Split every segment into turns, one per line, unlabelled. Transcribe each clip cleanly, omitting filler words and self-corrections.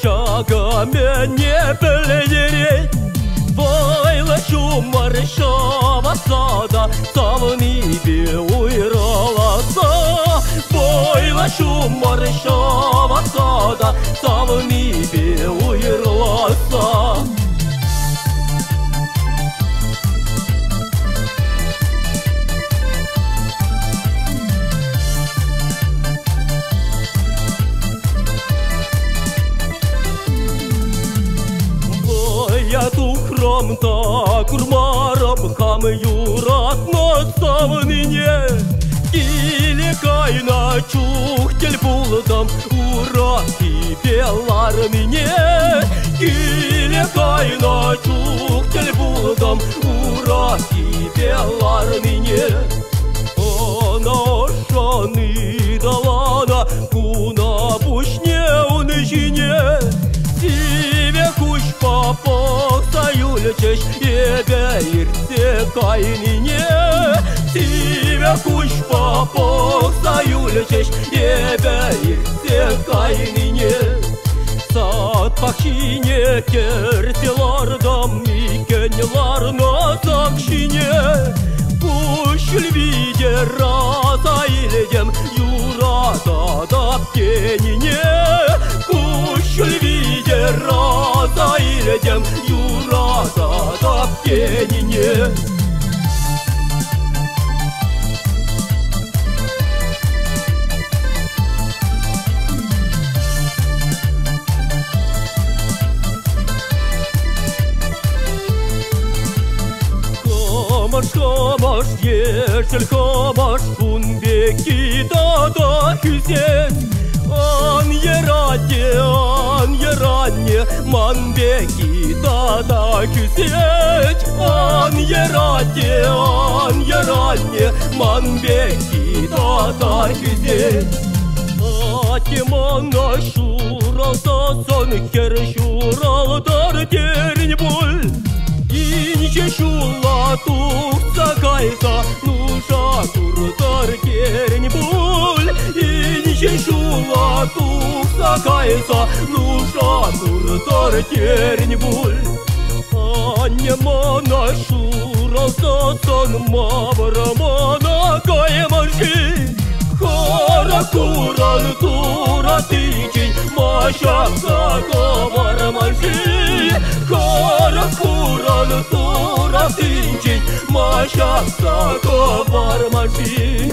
Şagame ne belirey Baylaşım var şavasa da Savni bir uyralasa Baylaşım var şavasa da Savni bir uyralasa Da kurmarım ham yuratma savniне Или кайна чухтель булдам ура пипелар мне Или кайна чухтель булдам ура пипелар мне Она шаны далана куна пушне унижине Тебе куш попок Юлечеш ебе ирте кайнине Тебе куш попок Юлечеш ебе ирте кайнине Сат пахчине кертелардам Икенелар на закшине Куш львиде раза иледем Юрата да птенине Куш львиде раза иледем Юрата да птенине Хамаш, ешел хамаш, кунбеки да хюзет Ан манбеки тата küseç An yerade манбеки тата küseç Атимана şuralda son kere şuraldır derin bul İnce şula tutsa kaysa nuşa kurtar derin bul İnce şula tutsa kaysa nuşa kurtar derin bul Annemana şuralda son mavramana kaymarşı Kara kuran turat için maşaksa kavarmaşı Kara kuran turat için maşaksa kavarmaşı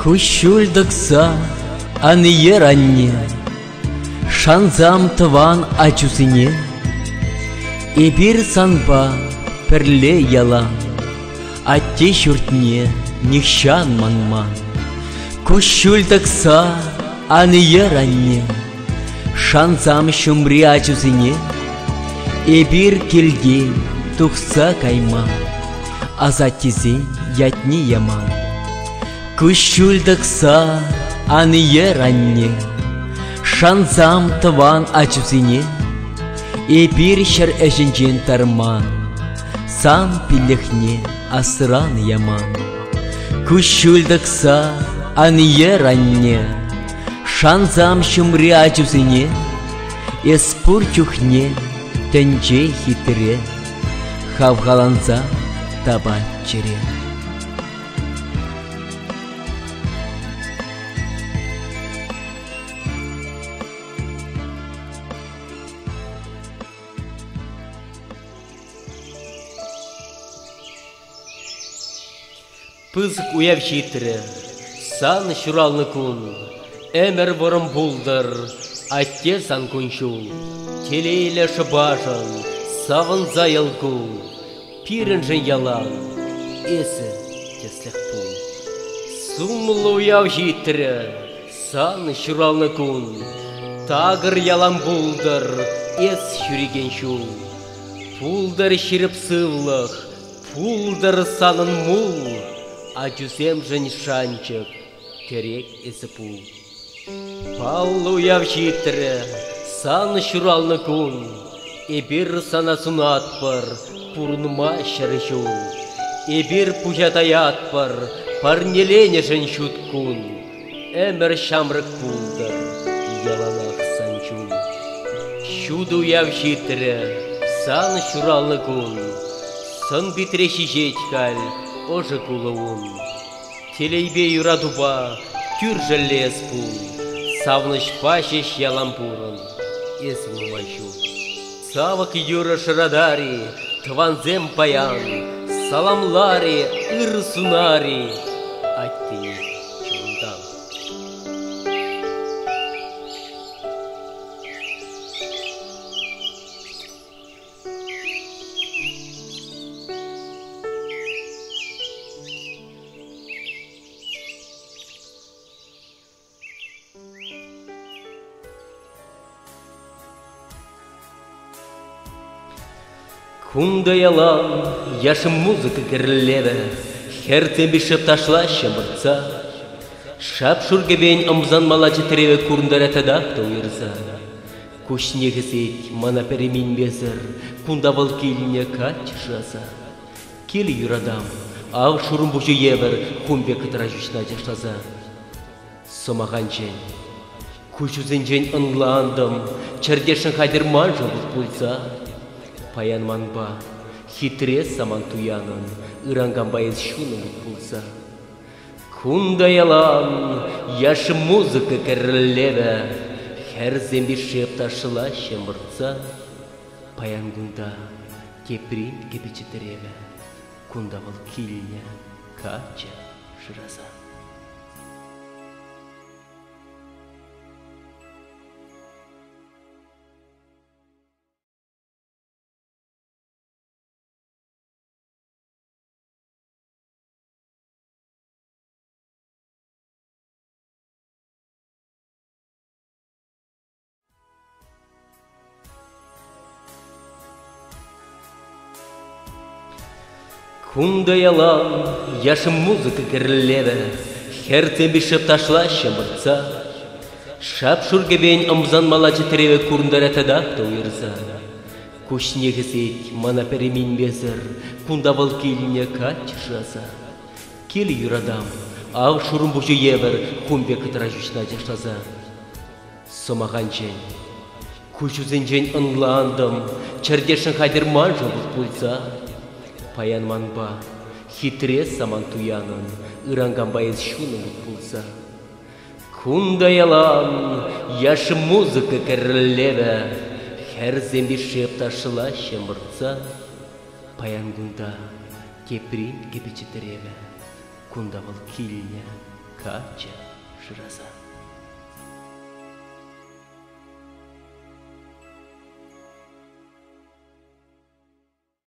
Кущульдыкса анье ранне, шанзам тыван ачусыне, Эбир санба перле яла, атте шүртне нихшан манма. Кущульдыкса анье ранне, шанзам шумри ачусыне, Эбир келге тухса кайма, азаттизе ятни яман. Кущульдыкса анье ранне, шанзам тыван ачусыне, Эпир шар эжінжен тарман, сан пилехне асыран яман. Кущульдыкса анье ранне, шанзам шумри ачусыне, Эспур чухне тенче хитре, хавгаланза табан чере.
Пызык уяв хитре, сан шуралны кун, Әмір вырым булдыр, атте сан күншул, Телейлі шыбажын, савын зайыл кул, Пирін жын ялан, эсі теслік пул. Сумлы уяв хитре, сан шуралны кун, Тағыр ялан булдыр, эс шүреген шул, Пулдыр шіріп сывлық, пулдыр санын мул, Ачусем жын шанчык, керек есі пул. Паллы уяв хитре, сан шуралны кун, Эбир санасын атпыр, пурныма шыры шул. Эбир пужатаят пыр, парнелене жын шут кун, Әмір шамрык пулдыр, яланақ санчул. Шуды уяв хитре, сан шуралны кун, Сын битреші жеткал, ожы кулыуын. Телейбе юрадуба, күр жілес пул, Савныш пашеш ялампурын, ес мумашу. Савык юры шырадари, тванзем паян, Саламлари, ыр сунари, аттени чундан. Кунда ялан, яшым музыка керлеве, Херте бишіп ташлашы мұртса, Шап шургебен ымзан малачы треве курндаратадақ тауырса. Кушнегі сет, мана перемен безір, Кунда вал келіне кач жаза. Кел юрадам, ау шурым бұжы евір, Хумбе кытыра жүшна жашлаза. Сомаған жен, күшізін жен ынландым, Чардешін хадырман жолық бұлса. Паян манба, хитрес саман туянын, Иранган байыз шуны мұт болса. Кунда ялан, яшы музыка кәрілеве, Хәр зембі шеп ташыла шемыртса. Паян гунда, кеприн кепечетереве, Кунда вал киліне кача шыраза. Кунда ялан, яшым музыка керлеве, херцем бишеп ташлаще мырца. Шап шургебень ымзан малачы тереве курндаратадак тауырза. Кушнегізет мана перемин безір, кунда вал келіне кач жаза. Кел юрадам, ав шурым бұжы евер, хумбе кытыра жүшна жаштаза. Сомаған жен, күшізен жен ынландым, чардешін хайдырман жобыз бұлза. Паян манба, хитре саман туянын, ыранган байыз шуным бұлза. Кунда ялан, яшы музыка керлеве, хер земби шеп ташыла шемырца. Паян гунда, кеприн кепечетереве, кунда вал килне кача шыраза.